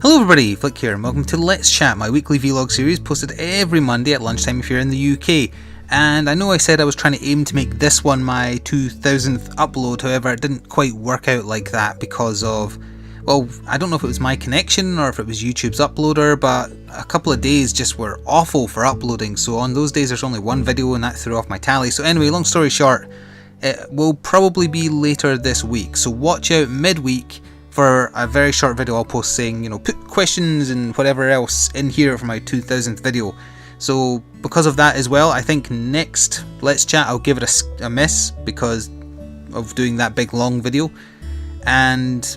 Hello everybody, Flik here and welcome to Let's Chat, my weekly vlog series posted every Monday at lunchtime if you're in the UK. And I know I said I was trying to aim to make this one my 2000th upload, however it didn't quite work out like that because of, well, I don't know if it was my connection or if it was YouTube's uploader, but a couple of days just were awful for uploading, so on those days there's only one video and that threw off my tally. So anyway, long story short, it will probably be later this week, so watch out midweek for a very short video I'll post saying, put questions and whatever else in here for my 2000th video. So because of that as well, I think next Let's Chat I'll give it a miss because of doing that big long video. And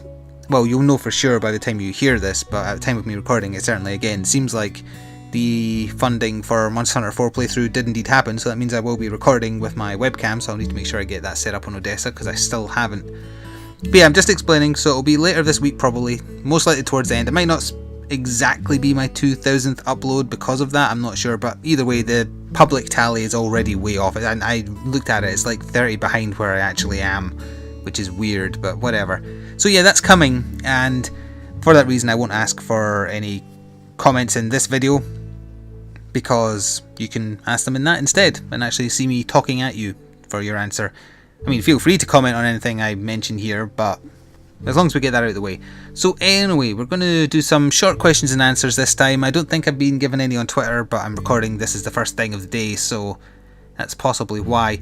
well, you'll know for sure by the time you hear this, but at the time of me recording it certainly again seems like the funding for Monster Hunter 4 playthrough did indeed happen, so that means I will be recording with my webcam, so I'll need to make sure I get that set up on Odessa because I still haven't. But yeah, I'm just explaining, so it'll be later this week probably, most likely towards the end. It might not exactly be my 2000th upload because of that, I'm not sure, but either way the public tally is already way off. And I looked at it, it's like 30 behind where I actually am, which is weird, but whatever. So yeah, that's coming, and for that reason I won't ask for any comments in this video, because you can ask them in that instead and actually see me talking at you for your answer. I mean, feel free to comment on anything I mention here, but as long as we get that out of the way. So anyway, we're going to do some short questions and answers this time. I don't think I've been given any on Twitter, but I'm recording this is the first thing of the day, so that's possibly why.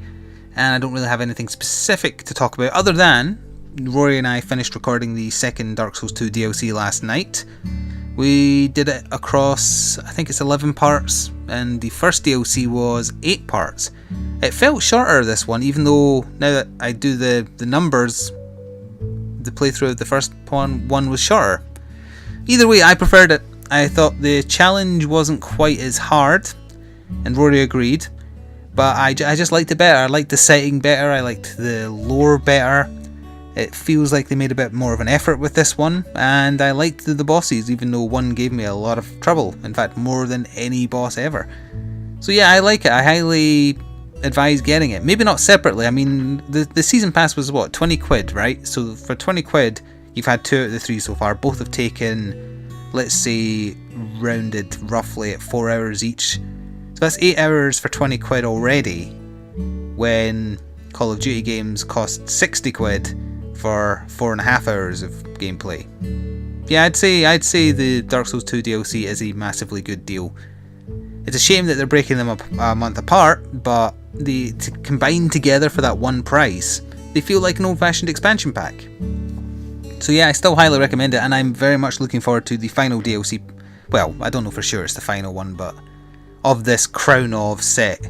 And I don't really have anything specific to talk about other than Rory and I finished recording the second Dark Souls 2 DLC last night. We did it across, I think it's 11 parts, and the first DLC was 8 parts. It felt shorter, this one, even though now that I do the numbers, the playthrough of the first one was shorter. Either way, I preferred it. I thought the challenge wasn't quite as hard, and Rory agreed, but I just liked it better. I liked the setting better, I liked the lore better. It feels like they made a bit more of an effort with this one, and I liked the bosses, even though one gave me a lot of trouble. In fact, more than any boss ever. So yeah, I like it. I highly advise getting it. Maybe not separately. I mean, the season pass was what, 20 quid, right? So for 20 quid, you've had 2 out of the 3 so far. Both have taken, let's say, rounded roughly at 4 hours each. So that's 8 hours for 20 quid already, when Call of Duty games cost 60 quid for 4.5 hours of gameplay. Yeah, I'd say the Dark Souls 2 DLC is a massively good deal. It's a shame that they're breaking them up a month apart, but to combine together for that one price, they feel like an old-fashioned expansion pack. So yeah, I still highly recommend it, and I'm very much looking forward to the final DLC. Well, I don't know for sure it's the final one, but of this Crown of set.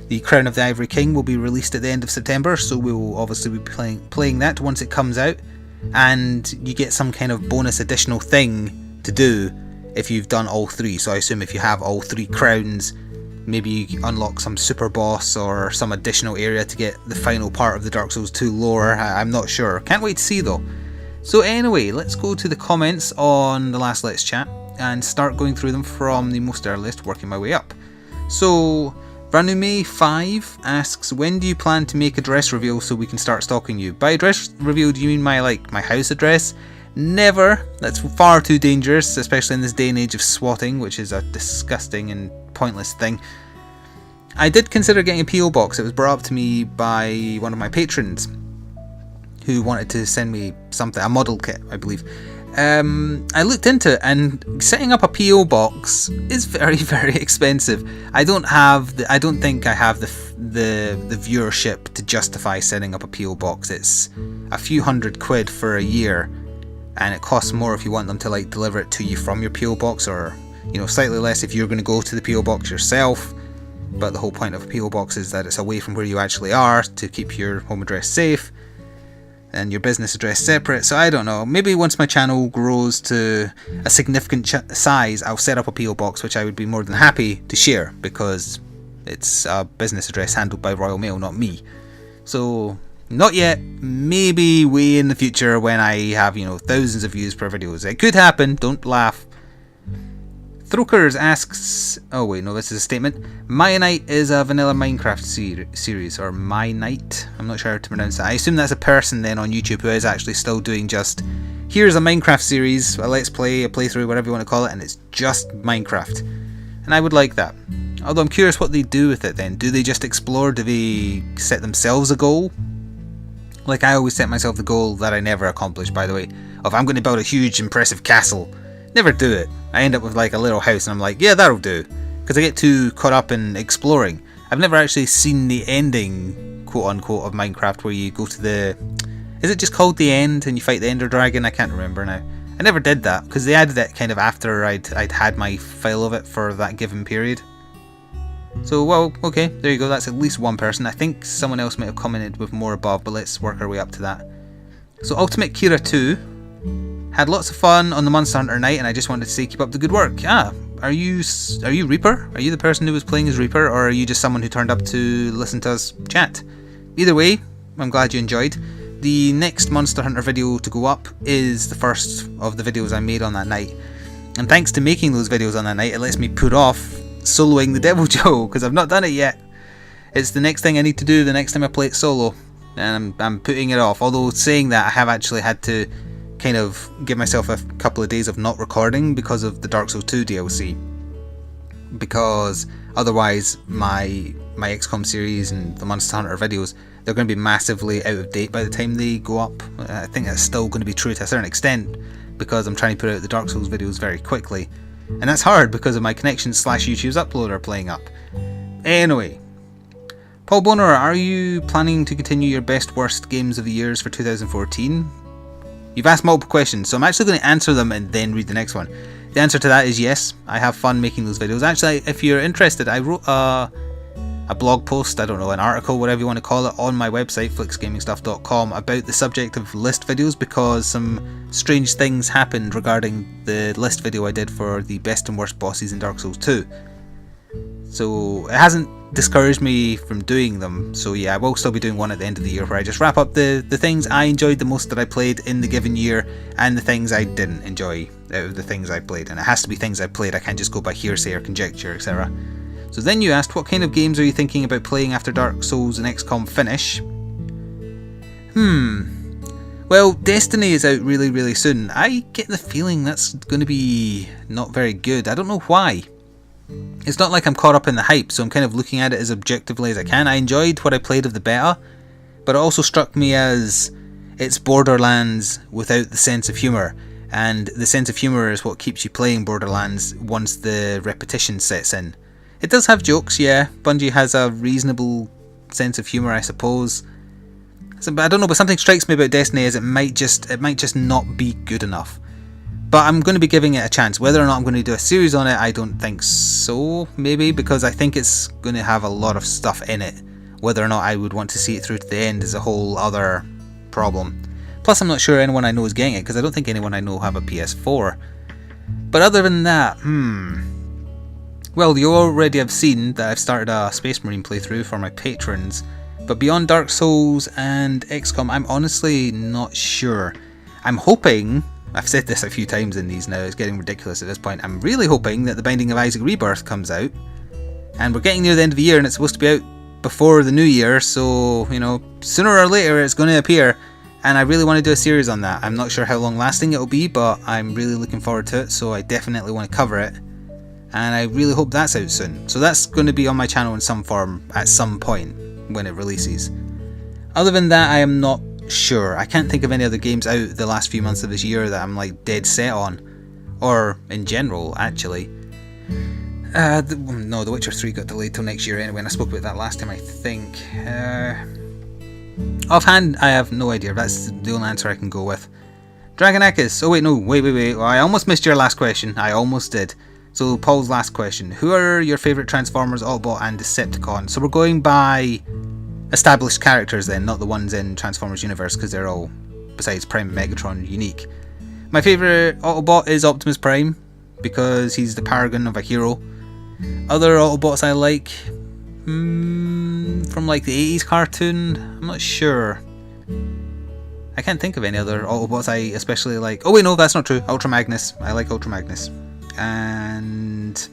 The Crown of the Ivory King will be released at the end of September, so we will obviously be playing that once it comes out, and you get some kind of bonus additional thing to do if you've done all 3. So I assume if you have all 3 crowns, maybe you unlock some super boss or some additional area to get the final part of the Dark Souls 2 lore. I'm not sure. Can't wait to see though. So anyway, let's go to the comments on the last Let's Chat and start going through them from the most earliest, working my way up. So Branume5 asks, when do you plan to make a dress reveal so we can start stalking you? By address reveal, do you mean my house address? Never. That's far too dangerous, especially in this day and age of swatting, which is a disgusting and pointless thing. I did consider getting a PO box. It was brought up to me by one of my patrons who wanted to send me something, a model kit, I believe. I looked into it, and setting up a PO box is very, very expensive. I don't think I have the viewership to justify setting up a PO box. It's a few hundred quid for a year, and it costs more if you want them to deliver it to you from your PO box, or slightly less if you're going to go to the PO box yourself. But the whole point of a PO box is that it's away from where you actually are to keep your home address safe and your business address separate. So I don't know, maybe once my channel grows to a significant size, I'll set up a PO box, which I would be more than happy to share, because it's a business address handled by Royal Mail, not me. So not yet, maybe way in the future when I have thousands of views per video. It could happen, don't laugh. Throkers asks, oh wait, no, this is a statement. Mionite is a vanilla Minecraft series, or Mionite. I'm not sure how to pronounce that. I assume that's a person then on YouTube who is actually still doing just, here's a Minecraft series, a let's play, a playthrough, whatever you want to call it, and it's just Minecraft. And I would like that. Although I'm curious what they do with it then. Do they just explore? Do they set themselves a goal? Like I always set myself the goal that I never accomplish, by the way, of I'm going to build a huge impressive castle. Never do it. I end up with like a little house and I'm like, yeah, that'll do. Because I get too caught up in exploring. I've never actually seen the ending, quote unquote, of Minecraft where you go to the... Is it just called the end and you fight the Ender Dragon? I can't remember now. I never did that because they added it kind of after I'd had my fill of it for that given period. So, well, okay, there you go. That's at least one person. I think someone else might have commented with more above, but let's work our way up to that. So, Ultimate Kira 2 had lots of fun on the Monster Hunter night, and I just wanted to say keep up the good work. Ah, are you Reaper? Are you the person who was playing as Reaper, or are you just someone who turned up to listen to us chat? Either way, I'm glad you enjoyed. The next Monster Hunter video to go up is the first of the videos I made on that night. And thanks to making those videos on that night, it lets me put off soloing the Devil Joe, because I've not done it yet. It's the next thing I need to do the next time I play it solo, and I'm putting it off. Although saying that, I have actually had to kind of give myself a couple of days of not recording because of the Dark Souls 2 DLC. Because otherwise my XCOM series and the Monster Hunter videos, they're going to be massively out of date by the time they go up. I think that's still going to be true to a certain extent, because I'm trying to put out the Dark Souls videos very quickly. And that's hard because of my connection / YouTube's uploader playing up. Anyway, Paul Boner, are you planning to continue your best worst games of the years for 2014? You've asked multiple questions, so I'm actually going to answer them and then read the next one. The answer to that is yes, I have fun making those videos. Actually, if you're interested, I wrote a blog post, I don't know, an article, whatever you want to call it, on my website, fliksgamingstuff.com, about the subject of list videos, because some strange things happened regarding the list video I did for the best and worst bosses in Dark Souls 2. So it hasn't discouraged me from doing them, so yeah, I will still be doing one at the end of the year where I just wrap up the things I enjoyed the most that I played in the given year, and the things I didn't enjoy out of the things I played. And it has to be things I played, I can't just go by hearsay or conjecture, etc. So then you asked, what kind of games are you thinking about playing after Dark Souls and XCOM finish? Well, Destiny is out really, really soon. I get the feeling that's going to be not very good. I don't know why. It's not like I'm caught up in the hype, so I'm kind of looking at it as objectively as I can. I enjoyed what I played of the beta, but it also struck me as it's Borderlands without the sense of humour. And the sense of humour is what keeps you playing Borderlands once the repetition sets in. It does have jokes, yeah. Bungie has a reasonable sense of humour, I suppose. So, but I don't know, but something strikes me about Destiny is it might just not be good enough. But I'm going to be giving it a chance. Whether or not I'm going to do a series on it, I don't think so, maybe, because I think it's going to have a lot of stuff in it. Whether or not I would want to see it through to the end is a whole other problem. Plus, I'm not sure anyone I know is getting it, because I don't think anyone I know have a PS4. But other than that, well, you already have seen that I've started a Space Marine playthrough for my patrons. But beyond Dark Souls and XCOM, I'm honestly not sure. I'm hoping, I've said this a few times in these now, it's getting ridiculous at this point, I'm really hoping that The Binding of Isaac Rebirth comes out. And we're getting near the end of the year and it's supposed to be out before the new year, so, you know, sooner or later it's going to appear. And I really want to do a series on that. I'm not sure how long lasting it'll be, but I'm really looking forward to it, so I definitely want to cover it. And I really hope that's out soon. So that's going to be on my channel in some form at some point when it releases. Other than that, I am not sure. I can't think of any other games out the last few months of this year that I'm like dead set on. Or in general, actually. No, The Witcher 3 got delayed till next year anyway, and I spoke about that last time, I think. Offhand, I have no idea. That's the only answer I can go with. Dragonakis. Oh wait, no, wait. Well, I almost missed your last question. I almost did. So Paul's last question. Who are your favourite Transformers, Autobot and Decepticon? So we're going by established characters then, not the ones in Transformers Universe, because they're all, besides Prime and Megatron, unique. My favourite Autobot is Optimus Prime, because he's the paragon of a hero. Other Autobots I like, from like the 80s cartoon, I'm not sure. I can't think of any other Autobots I especially like. Oh wait, no, that's not true. Ultra Magnus. I like Ultra Magnus. and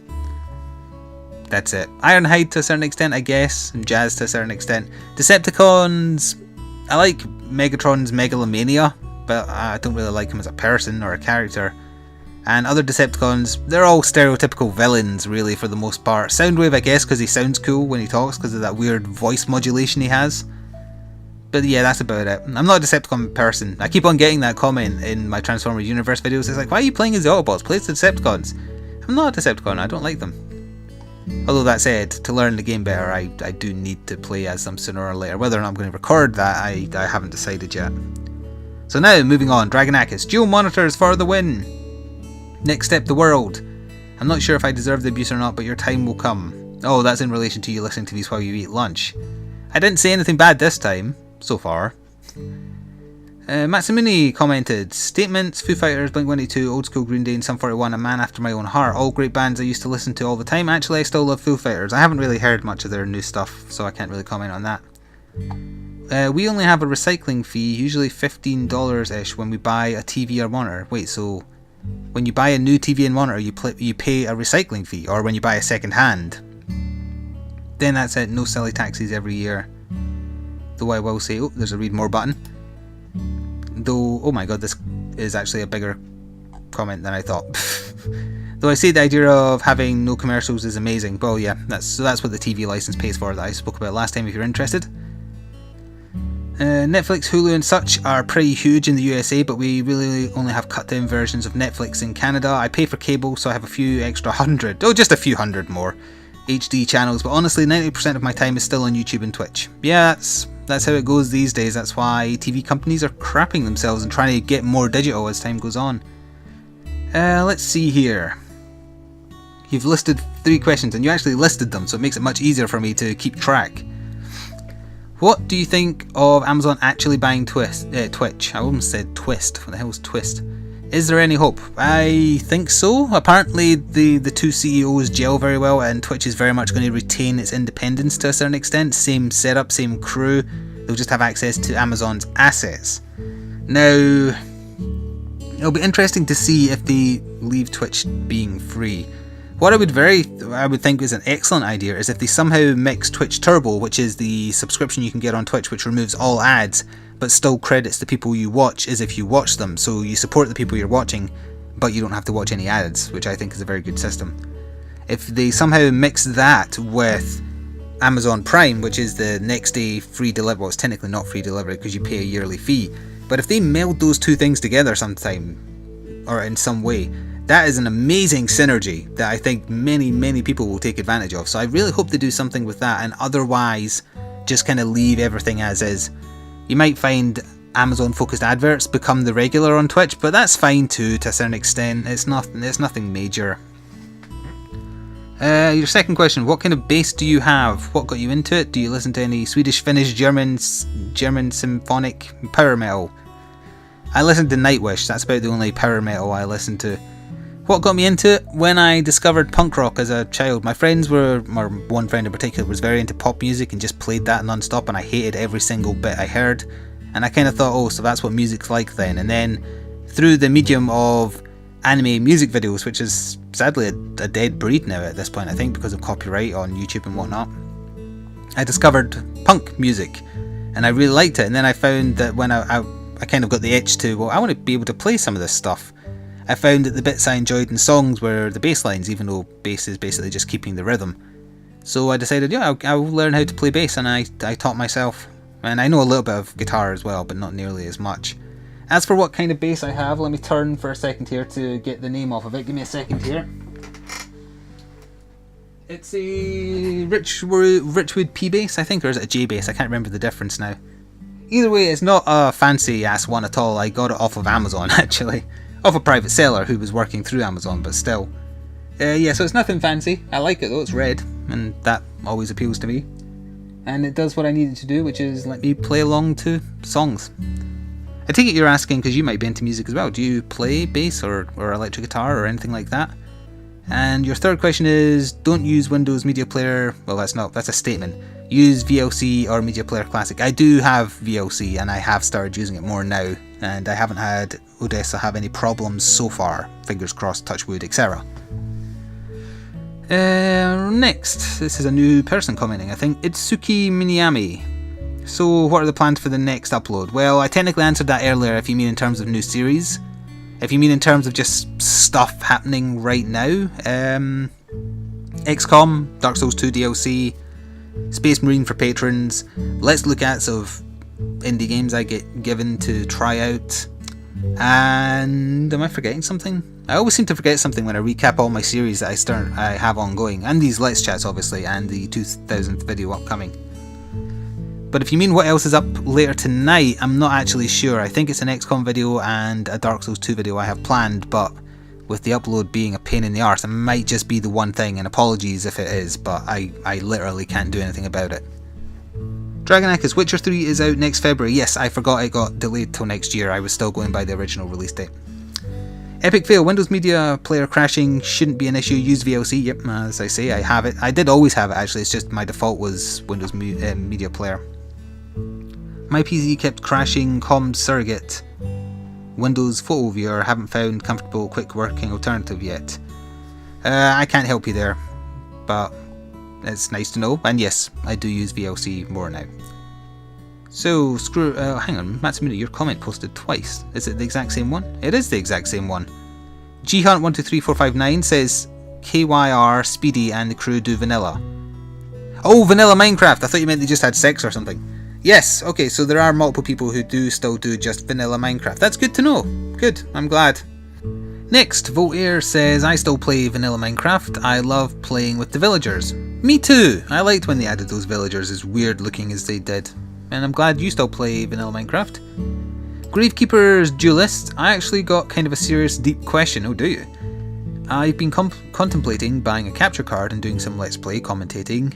that's it. Ironhide to a certain extent, I guess, and Jazz to a certain extent. Decepticons, I like Megatron's megalomania, but I don't really like him as a person or a character. And other Decepticons, they're all stereotypical villains, really, for the most part. Soundwave, I guess, because he sounds cool when he talks, because of that weird voice modulation he has. But yeah, that's about it. I'm not a Decepticon person. I keep on getting that comment in my Transformers Universe videos. It's like, why are you playing as the Autobots? Play as the Decepticons. I'm not a Decepticon, I don't like them. Although that said, to learn the game better, I do need to play as them sooner or later. Whether or not I'm going to record that, I haven't decided yet. So now, moving on, Dragonakis. Dual monitors for the win! Next step, the world. I'm not sure if I deserve the abuse or not, but your time will come. Oh, that's in relation to you listening to these while you eat lunch. I didn't say anything bad this time, so far. Matsamuni commented, statements, Foo Fighters, Blink-182, Old School Green Day and Sum 41, A Man After My Own Heart, all great bands I used to listen to all the time. Actually, I still love Foo Fighters. I haven't really heard much of their new stuff, so I can't really comment on that. We only have a recycling fee, usually $15-ish when we buy a TV or monitor. Wait, so when you buy a new TV and monitor, you pay a recycling fee, or when you buy a second hand? Then that's it, no silly taxes every year. Though I will say, oh, there's a read more button. Though, oh my god, this is actually a bigger comment than I thought. Though I say the idea of having no commercials is amazing. Well, yeah, that's what the TV license pays for that I spoke about last time if you're interested. Netflix, Hulu and such are pretty huge in the USA, but we really only have cut down versions of Netflix in Canada. I pay for cable, so I have a few extra just a few hundred more HD channels, but honestly 90% of my time is still on YouTube and Twitch. Yeah, that's how it goes these days. That's why TV companies are crapping themselves and trying to get more digital as time goes on. Let's see here. You've listed 3 questions, and you actually listed them, so it makes it much easier for me to keep track. What do you think of Amazon actually buying Twitch? I almost said Twist. What the hell is Twist? Is there any hope? I think so. Apparently the two CEOs gel very well, and Twitch is very much going to retain its independence to a certain extent. Same setup, same crew. They'll just have access to Amazon's assets. Now, it'll be interesting to see if they leave Twitch being free. What I would think is an excellent idea is if they somehow mix Twitch Turbo, which is the subscription you can get on Twitch which removes all ads but still credits the people you watch as if you watch them, so you support the people you're watching but you don't have to watch any ads, which I think is a very good system. If they somehow mix that with Amazon Prime, which is the next day free delivery, well, it's technically not free delivery because you pay a yearly fee, but if they meld those two things together sometime or in some way, that is an amazing synergy that I think many people will take advantage of. So I really hope they do something with that, and otherwise just kind of leave everything as is. You might find Amazon focused adverts become the regular on Twitch, but that's fine too to a certain extent. It's nothing major. Your second question, what kind of bass do you have? What got you into it? Do you listen to any Swedish, Finnish, German symphonic power metal? I listen to Nightwish, that's about the only power metal I listen to. What got me into it? When I discovered punk rock as a child. My friends or one friend in particular was very into pop music and just played that non-stop, and I hated every single bit I heard. And I kind of thought, oh, so that's what music's like then. And then through the medium of anime music videos, which is sadly a dead breed now at this point, I think, because of copyright on YouTube and whatnot, I discovered punk music and I really liked it. And then I found that when I kind of got the itch to, well, I want to be able to play some of this stuff. I found that the bits I enjoyed in songs were the bass lines, even though bass is basically just keeping the rhythm. So I decided, yeah, I'll learn how to play bass, and I taught myself. And I know a little bit of guitar as well, but not nearly as much. As for what kind of bass I have, let me turn for a second here to get the name off of it. Give me a second here. It's a Richwood P bass, I think, or is it a J bass? I can't remember the difference now. Either way, it's not a fancy ass one at all. I got it off of Amazon, actually. Off a private seller who was working through Amazon, but still. Yeah, so it's nothing fancy. I like it though, it's red, and that always appeals to me. And it does what I needed to do, which is let me play along to songs. I take it you're asking because you might be into music as well. Do you play bass or electric guitar or anything like that? And your third question is, don't use Windows Media Player. Well, that's a statement. Use VLC or Media Player Classic. I do have VLC and I have started using it more now. and I haven't had Odessa have any problems so far. Fingers crossed, touch wood, etc. Next, this is a new person commenting, I think. Itsuki Miniyami. So, what are the plans for the next upload? Well, I technically answered that earlier if you mean in terms of new series. If you mean in terms of just stuff happening right now, XCOM, Dark Souls 2 DLC, Space Marine for patrons, Let's Look Ats of indie games I get given to try out, and am I forgetting something? I always seem to forget something when I recap all my series that I have ongoing, and these Let's Chats obviously, and the 2000th video upcoming. But if you mean what else is up later tonight, I'm not actually sure. I think it's an XCOM video and a Dark Souls 2 video I have planned, but with the upload being a pain in the arse, it might just be the one thing, and apologies if it is, but I literally can't do anything about it. Dragonakis Witcher 3 is out next February. Yes, I forgot it got delayed till next year. I was still going by the original release date. Epic fail. Windows Media Player crashing shouldn't be an issue. Use VLC. Yep, as I say, I have it. I did always have it actually. It's just my default was Windows Media Player. My PC kept crashing. Com surrogate. Windows Photo Viewer. Haven't found comfortable, quick working alternative yet. I can't help you there, but it's nice to know. And yes, I do use VLC more now. So, hang on, Matsumura, your comment posted twice. Is it the exact same one? It is the exact same one. Ghunt123459 says, KYR, Speedy and the crew do vanilla. Oh, vanilla Minecraft! I thought you meant they just had sex or something. Yes, okay, so there are multiple people who do still do just vanilla Minecraft. That's good to know. Good, I'm glad. Next, Voltaire says, I still play vanilla Minecraft. I love playing with the villagers. Me too! I liked when they added those villagers as weird looking as they did. And I'm glad you still play vanilla Minecraft. Gravekeeper's Duelist, I actually got kind of a serious deep question. Oh, do you? I've been contemplating buying a capture card and doing some Let's Play commentating.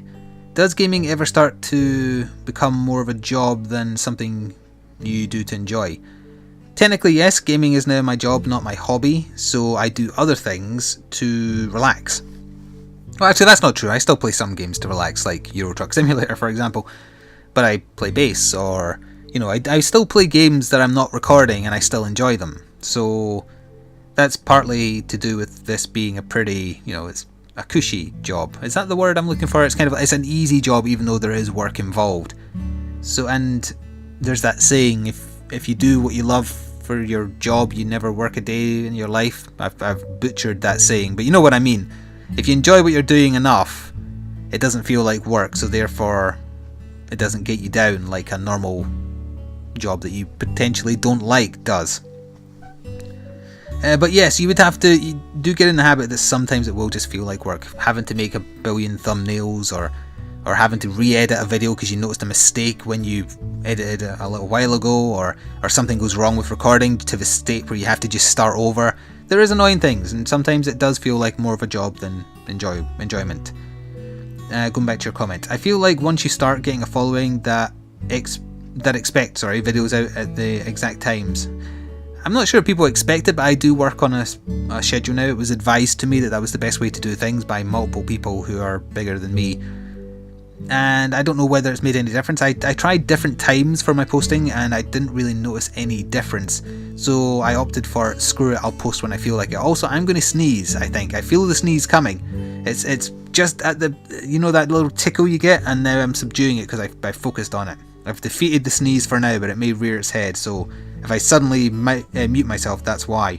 Does gaming ever start to become more of a job than something you do to enjoy? Technically yes, gaming is now my job, not my hobby, so I do other things to relax. Well, actually that's not true. I still play some games to relax, like Euro Truck Simulator for example. But I play bass, or, you know, I still play games that I'm not recording and I still enjoy them. So that's partly to do with this being a pretty, you know, it's a cushy job. Is that the word I'm looking for? It's kind of, it's an easy job even though there is work involved. So, and there's that saying, if you do what you love for your job, you never work a day in your life. I've butchered that saying, but you know what I mean. If you enjoy what you're doing enough, it doesn't feel like work, so therefore it doesn't get you down like a normal job that you potentially don't like does. But yes, you would have to, you do get in the habit that sometimes it will just feel like work. Having to make a billion thumbnails, or having to re-edit a video because you noticed a mistake when you edited it a little while ago, or something goes wrong with recording to the state where you have to just start over. There is annoying things, and sometimes it does feel like more of a job than enjoyment. Going back to your comment, I feel like once you start getting a following that expect videos out at the exact times. I'm not sure if people expect it, but I do work on a schedule now. It was advised to me that was the best way to do things by multiple people who are bigger than me. And I don't know whether it's made any difference. I tried different times for my posting and I didn't really notice any difference. So I opted for, screw it, I'll post when I feel like it. Also, I'm going to sneeze, I think. I feel the sneeze coming. It's just at the, you know, that little tickle you get, and now I'm subduing it because I focused on it. I've defeated the sneeze for now, but it may rear its head, so if I suddenly mute myself, that's why.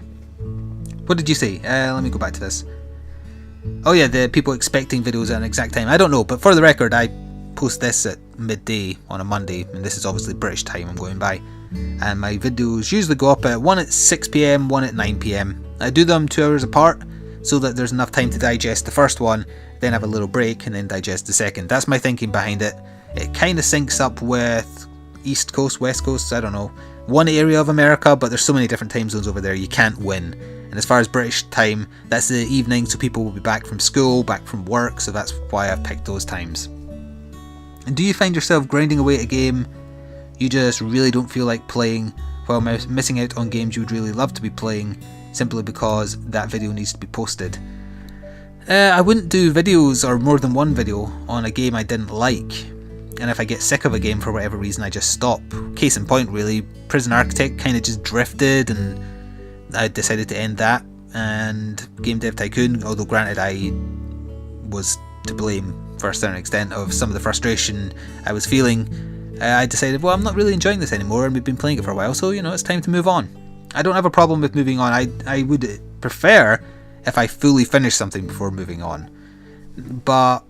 What did you say? Let me go back to this. Oh yeah, the people expecting videos at an exact time. I don't know, but for the record, I post this at midday on a Monday, and this is obviously British time I'm going by. And my videos usually go up at one at 6 PM, one at 9 PM. I do them 2 hours apart, so that there's enough time to digest the first one, then have a little break, and then digest the second. That's my thinking behind it. It kind of syncs up with East Coast, West Coast, I don't know, one area of America, but there's so many different time zones over there, you can't win. And as far as British time, that's the evening, so people will be back from school, back from work, so that's why I've picked those times. And do you find yourself grinding away at a game you just really don't feel like playing, while missing out on games you would really love to be playing, simply because that video needs to be posted? I wouldn't do videos, or more than one video, on a game I didn't like. and if I get sick of a game for whatever reason, I just stop. Case in point, really, Prison Architect kind of just drifted, and I decided to end that. And Game Dev Tycoon, although granted I was to blame for a certain extent of some of the frustration I was feeling, I decided, well, I'm not really enjoying this anymore, and we've been playing it for a while, so it's time to move on. I don't have a problem with moving on. I would prefer if I fully finish something before moving on. But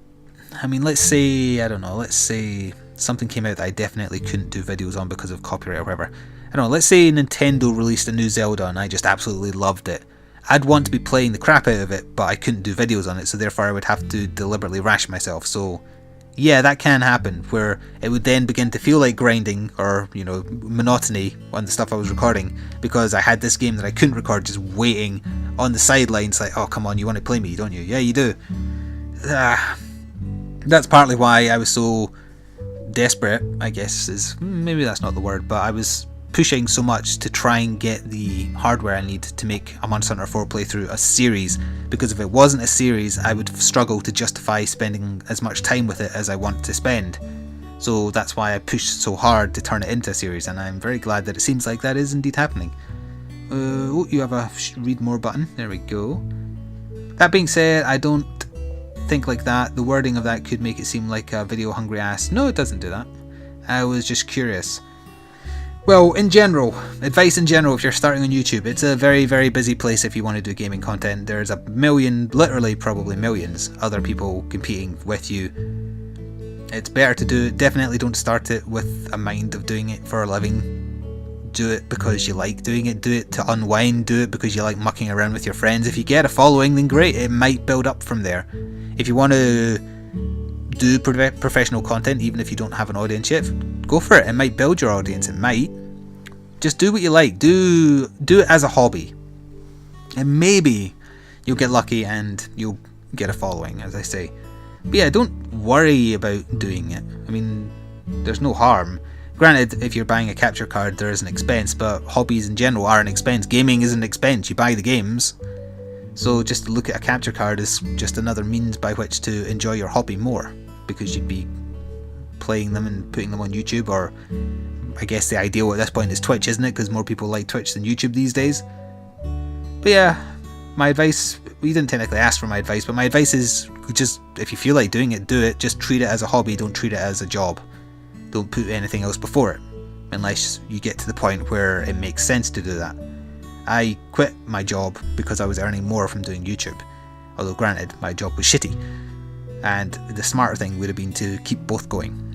I mean, let's say, I don't know, let's say something came out that I definitely couldn't do videos on because of copyright or whatever. I don't know, let's say Nintendo released a new Zelda and I just absolutely loved it. I'd want to be playing the crap out of it, but I couldn't do videos on it, so therefore I would have to deliberately ration myself. So yeah, that can happen, where it would then begin to feel like grinding or, monotony on the stuff I was recording, because I had this game that I couldn't record just waiting on the sidelines like, oh come on, you want to play me, don't you? Yeah, you do. That's partly why I was so desperate, I guess, maybe that's not the word, but I was pushing so much to try and get the hardware I need to make a Monster Hunter 4 playthrough a series, because if it wasn't a series I would struggle to justify spending as much time with it as I want to spend. So that's why I pushed so hard to turn it into a series, and I'm very glad that it seems like that is indeed happening. Oh, you have a read more button, there we go. That being said, I don't think like that. The wording of that could make it seem like a video hungry ass. No, it doesn't do that. I was just curious. Well, in general, advice in general, if you're starting on YouTube, it's a very, very busy place if you want to do gaming content. There's a million, literally probably millions, other people competing with you. It's better to do it. Definitely don't start it with a mind of doing it for a living. Do it because you like doing it. Do it to unwind. Do it because you like mucking around with your friends. If you get a following, then great. It might build up from there. If you want to do professional content, even if you don't have an audience yet, go for it. It might build your audience. It might. Just do what you like. Do it as a hobby, and maybe you'll get lucky and you'll get a following, as I say. But yeah, don't worry about doing it. I mean, there's no harm. Granted, if you're buying a capture card, there is an expense, but hobbies in general are an expense. Gaming is an expense. You buy the games. So just look at a capture card as just another means by which to enjoy your hobby more, because you'd be playing them and putting them on YouTube, or I guess the ideal at this point is Twitch, isn't it? Because more people like Twitch than YouTube these days. But yeah, my advice, you didn't technically ask for my advice, but my advice is just, if you feel like doing it, do it. Just treat it as a hobby, don't treat it as a job. Don't put anything else before it, unless you get to the point where it makes sense to do that. I quit my job because I was earning more from doing YouTube, although granted, my job was shitty, and the smarter thing would have been to keep both going.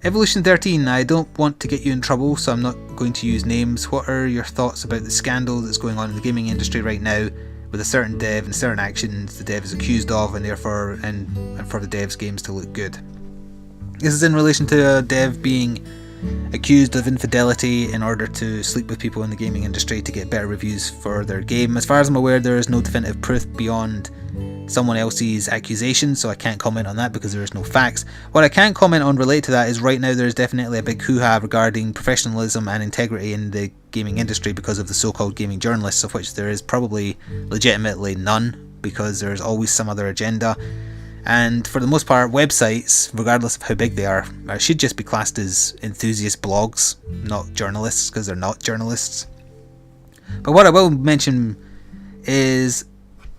Evolution 13, I don't want to get you in trouble, so I'm not going to use names. What are your thoughts about the scandal that's going on in the gaming industry right now, with a certain dev and certain actions the dev is accused of, and therefore and for the dev's games to look good? This is in relation to a dev being accused of infidelity in order to sleep with people in the gaming industry to get better reviews for their game. As far as I'm aware, there is no definitive proof beyond someone else's accusations, so I can't comment on that because there is no facts. What I can comment on related to that is right now there is definitely a big hoo-ha regarding professionalism and integrity in the gaming industry because of the so-called gaming journalists, of which there is probably legitimately none, because there is always some other agenda. And for the most part, websites, regardless of how big they are, should just be classed as enthusiast blogs, not journalists, because they're not journalists. But what I will mention is,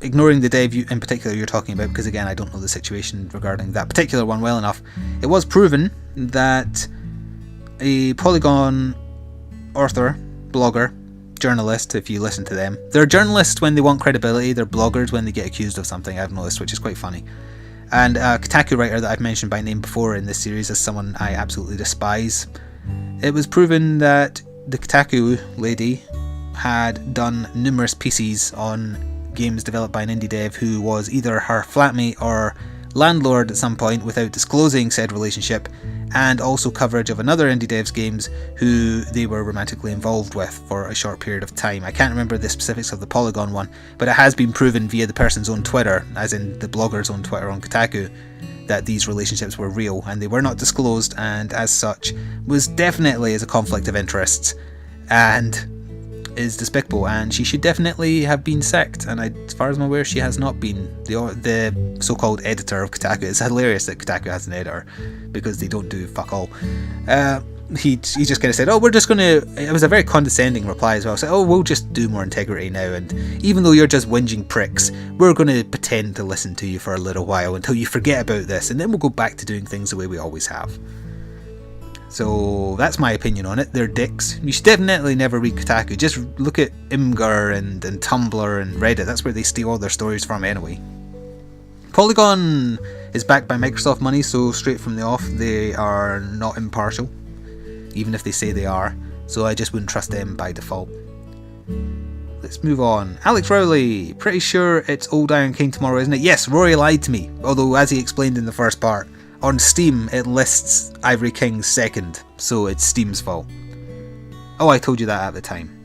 ignoring the dev in particular you're talking about, because again I don't know the situation regarding that particular one well enough, it was proven that a Polygon author, blogger, journalist, if you listen to them, they're journalists when they want credibility, they're bloggers when they get accused of something, I've noticed, which is quite funny. And a Kotaku writer that I've mentioned by name before in this series as someone I absolutely despise, it was proven that the Kotaku lady had done numerous pieces on games developed by an indie dev who was either her flatmate or landlord at some point without disclosing said relationship, and also coverage of another indie dev's games who they were romantically involved with for a short period of time. I can't remember the specifics of the Polygon one, but it has been proven via the person's own Twitter, as in the blogger's own Twitter on Kotaku, that these relationships were real and they were not disclosed, and as such was definitely as a conflict of interests. And is despicable, and she should definitely have been sacked. And as far as I'm aware, she has not been. The so-called editor of Kotaku. It's hilarious that Kotaku has an editor because they don't do fuck all. He just kind of said, oh, we're just going to... It was a very condescending reply as well. So, oh, we'll just do more integrity now, and even though you're just whinging pricks, we're going to pretend to listen to you for a little while until you forget about this, and then we'll go back to doing things the way we always have. So that's my opinion on it. They're dicks. You should definitely never read Kotaku. Just look at Imgur and Tumblr and Reddit. That's where they steal all their stories from anyway. Polygon is backed by Microsoft money, so straight from the off they are not impartial, even if they say they are, so I just wouldn't trust them by default. Let's move on. Alex Rowley, pretty sure it's Old Iron King tomorrow, isn't it? Yes, Rory lied to me, although as he explained in the first part, on Steam it lists Ivory King second, so it's Steam's fault. Oh, I told you that at the time.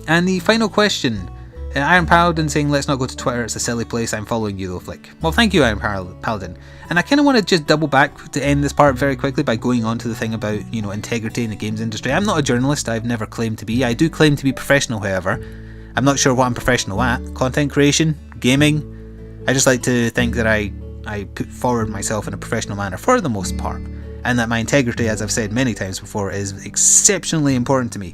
And the final question, Iron Paladin saying let's not go to Twitter, it's a silly place, I'm following you though, Flik. Well, thank you, Iron Paladin. And I kind of want to just double back to end this part very quickly by going on to the thing about, integrity in the games industry. I'm not a journalist, I've never claimed to be. I do claim to be professional, however. I'm not sure what I'm professional at. Content creation? Gaming? I just like to think that I put forward myself in a professional manner for the most part. And that my integrity, as I've said many times before, is exceptionally important to me.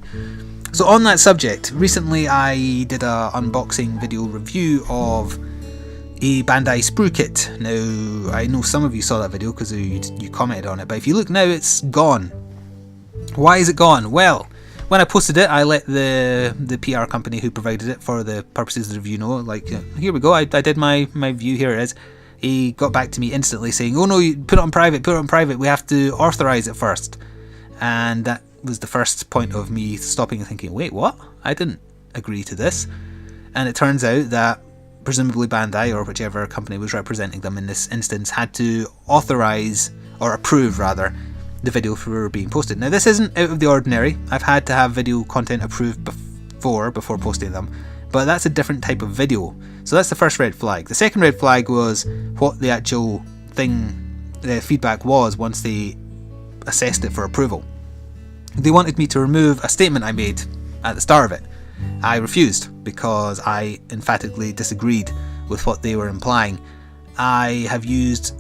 So on that subject, recently I did a unboxing video review of a Bandai sprue kit. Now, I know some of you saw that video because you commented on it, but if you look now, it's gone. Why is it gone? Well, when I posted it, I let the PR company who provided it for the purposes of the review know, like, here we go, I did my view, here it is. He got back to me instantly saying, oh no, you put it on private, we have to authorise it first. And that was the first point of me stopping and thinking, wait, what? I didn't agree to this. And it turns out that presumably Bandai, or whichever company was representing them in this instance, had to authorise, or approve rather, the video for being posted. Now this isn't out of the ordinary. I've had to have video content approved before posting them, but that's a different type of video. So that's the first red flag. The second red flag was what the actual thing, the feedback was once they assessed it for approval. They wanted me to remove a statement I made at the start of it. I refused because I emphatically disagreed with what they were implying. I have used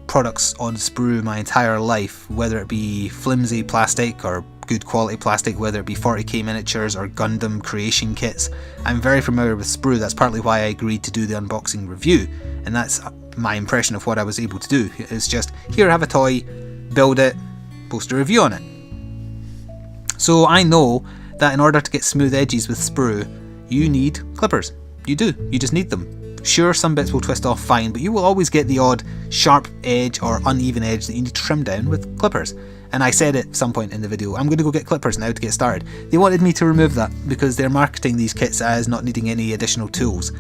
products on sprue my entire life, whether it be flimsy plastic or good quality plastic, whether it be 40k miniatures or Gundam creation kits. I'm very familiar with sprue. That's partly why I agreed to do the unboxing review, and that's my impression of what I was able to do. It's just, here, have a toy, build it, post a review on it. So I know that in order to get smooth edges with sprue, you need clippers. You do. You just need them. Sure, some bits will twist off fine, but you will always get the odd sharp edge or uneven edge that you need to trim down with clippers. And I said at some point in the video, I'm going to go get clippers now to get started. They wanted me to remove that because they're marketing these kits as not needing any additional tools,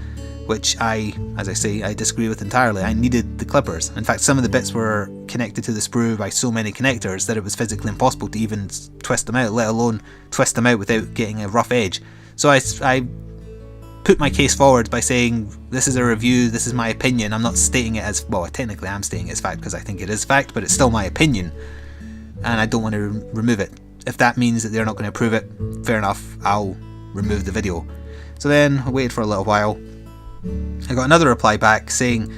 which as I say, I disagree with entirely. I needed the clippers. In fact, some of the bits were connected to the sprue by so many connectors that it was physically impossible to even twist them out, let alone twist them out without getting a rough edge. So I put my case forward by saying, this is a review, this is my opinion. I'm not stating it as, well, technically I'm stating it as fact because I think it is fact, but it's still my opinion, and I don't want to remove it. If that means that they're not going to approve it, fair enough, I'll remove the video. So then I waited for a little while. I got another reply back saying,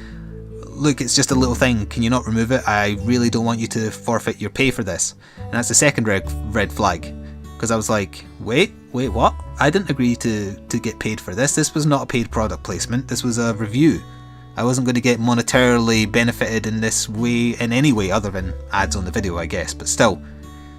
look, it's just a little thing, can you not remove it? I really don't want you to forfeit your pay for this. And that's the second red flag, because I was like, wait, what? I didn't agree to get paid for this. This was not a paid product placement, this was a review. I wasn't going to get monetarily benefited in this way, in any way other than ads on the video, I guess, but still.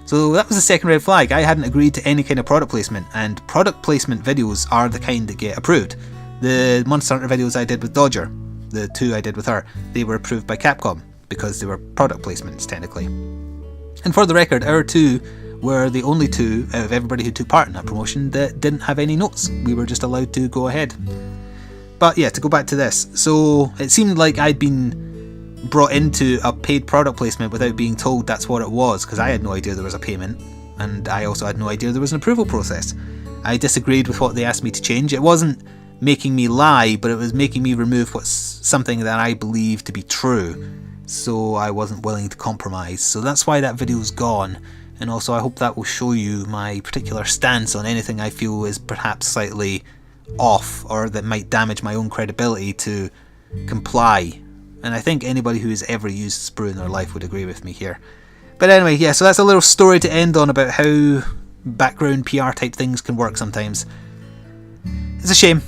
So that was the second red flag. I hadn't agreed to any kind of product placement, and product placement videos are the kind that get approved. The Monster Hunter videos I did with Dodger, the two I did with her, they were approved by Capcom because they were product placements technically. And for the record, our two were the only two out of everybody who took part in that promotion that didn't have any notes. We were just allowed to go ahead. But yeah, to go back to this, so it seemed like I'd been brought into a paid product placement without being told that's what it was, because I had no idea there was a payment, and I also had no idea there was an approval process. I disagreed with what they asked me to change. It wasn't making me lie, but it was making me remove what's something that I believe to be true, so I wasn't willing to compromise. So that's why that video's gone. and also I hope that will show you my particular stance on anything I feel is perhaps slightly off or that might damage my own credibility to comply. And I think anybody who has ever used Sprue in their life would agree with me here. But anyway, yeah, so that's a little story to end on about how background PR type things can work sometimes. It's a shame.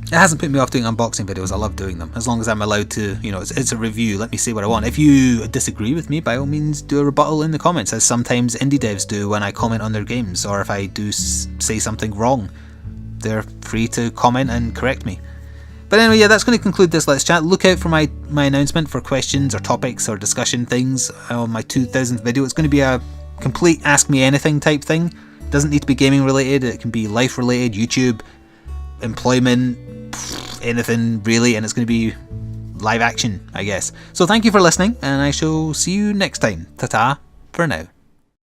It hasn't put me off doing unboxing videos. I love doing them, as long as I'm allowed to, you know, it's a review, let me say what I want. If you disagree with me, by all means do a rebuttal in the comments, as sometimes indie devs do when I comment on their games, or if I do say something wrong, they're free to comment and correct me. But anyway, yeah, that's going to conclude this Let's Chat. Look out for my announcement for questions or topics or discussion things on my 2000th video. It's going to be a complete Ask Me Anything type thing. It doesn't need to be gaming related, it can be life related, YouTube, employment, anything really, and it's going to be live action, I guess. So thank you for listening, and I shall see you next time. Ta-ta for now.